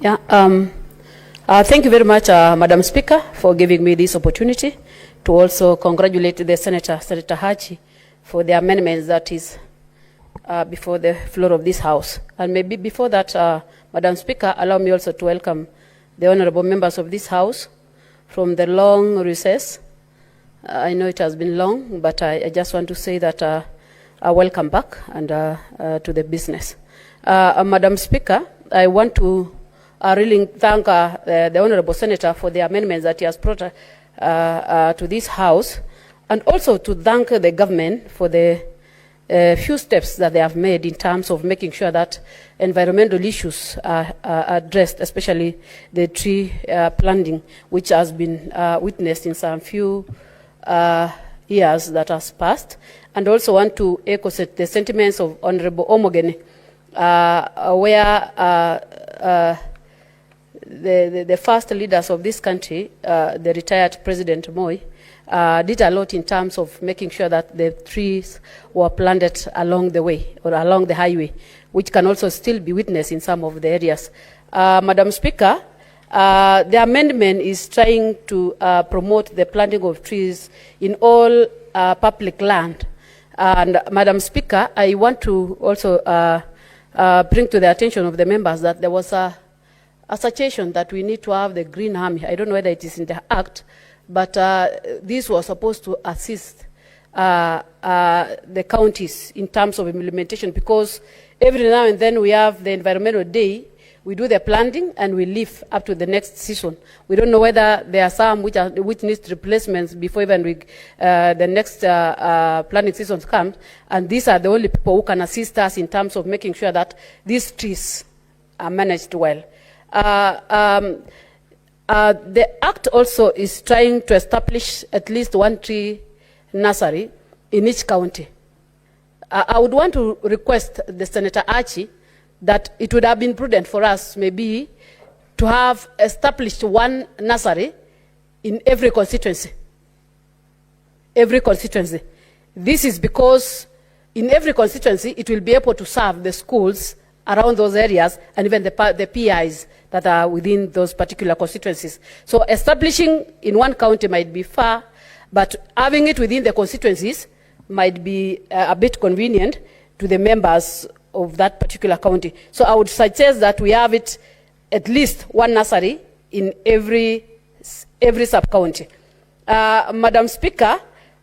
Yeah. Thank you very much, Madam Speaker, for giving me this opportunity to also congratulate the Senator Hachi, for the amendments that is before the floor of this House. And maybe before that, Madam Speaker, allow me also to welcome the honorable members of this House from the long recess. I know it has been long, but I just want to say that welcome back and to the business. Madam Speaker, I want to really thank the Honorable Senator for the amendments that he has brought to this House, and also to thank the government for the few steps that they have made in terms of making sure that environmental issues are addressed, especially the tree planting, which has been witnessed in some few years that has passed. And also want to echo the sentiments of Honorable Omogeni, where the first leaders of this country, the retired President Moi, did a lot in terms of making sure that the trees were planted along the way or along the highway, which can also still be witnessed in some of the areas. Madam Speaker, the amendment is trying to promote the planting of trees in all public land. And Madam Speaker, I want to also bring to the attention of the members that there was a suggestion that we need to have the Green Army. I don't know whether it is in the Act, but this was supposed to assist the counties in terms of implementation, because every now and then we have the Environmental Day, we do the planting and we leave up to the next season. We don't know whether there are some which needs replacements before even the next planting season comes, and these are the only people who can assist us in terms of making sure that these trees are managed well. The Act also is trying to establish at least one tree nursery in each county. I would want to request the Senator Archie that it would have been prudent for us maybe to have established one nursery in every constituency. Every constituency. This is because in every constituency it will be able to serve the schools around those areas and even the PIs that are within those particular constituencies. So establishing in one county might be far, but having it within the constituencies might be a bit convenient to the members of that particular county. So I would suggest that we have it at least one nursery in every sub-county. Madam Speaker,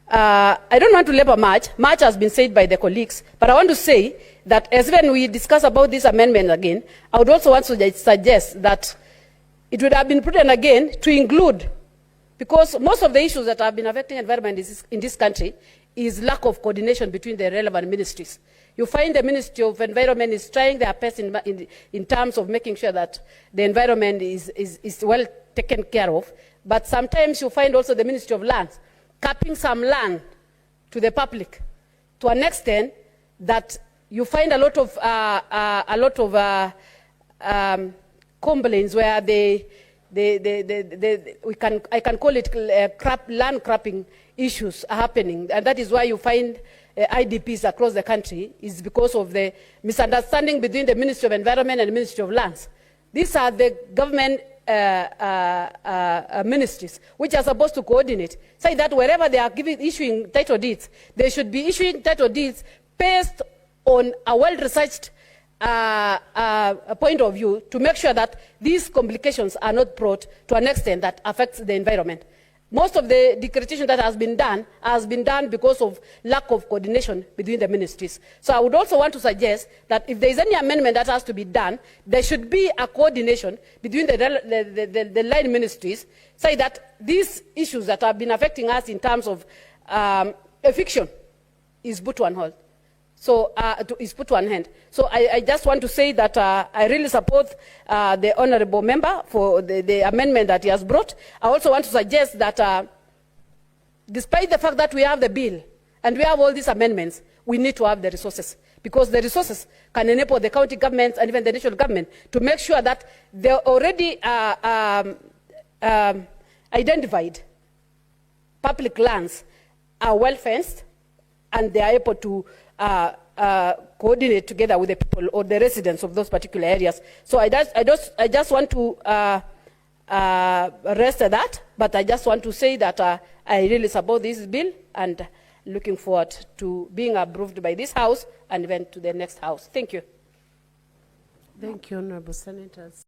I don't want to labor much. Much has been said by the colleagues, but I want to say that as when we discuss about this amendment again, I would also want to suggest that it would have been prudent again to include, because most of the issues that have been affecting environment in this country is lack of coordination between the relevant ministries. You find the Ministry of Environment is trying their best in terms of making sure that the environment is well taken care of, but sometimes you find also the Ministry of Lands capping some land to the public to an extent that you find a lot of complaints where I can call it land crapping issues are happening, and that is why you find IDPs across the country is because of the misunderstanding between the Ministry of Environment and the Ministry of Lands. These are the government ministries which are supposed to coordinate, say that wherever they are issuing title deeds, they should be issuing title deeds based on a well-researched point of view to make sure that these complications are not brought to an extent that affects the environment. Most of the declaration that has been done because of lack of coordination between the ministries. So I would also want to suggest that if there is any amendment that has to be done, there should be a coordination between the line ministries, say that these issues that have been affecting us in terms of eviction is put to an halt. So is put to an end. So I just want to say that I really support the honourable member for the amendment that he has brought. I also want to suggest that despite the fact that we have the bill and we have all these amendments, we need to have the resources, because the resources can enable the county governments and even the national government to make sure that they already identified public lands are well fenced and they are able to coordinate together with the people or the residents of those particular areas. So I just want to rest that, but I just want to say that I really support this bill and looking forward to being approved by this House and then to the next House. Thank you. Thank you, Honorable Senators.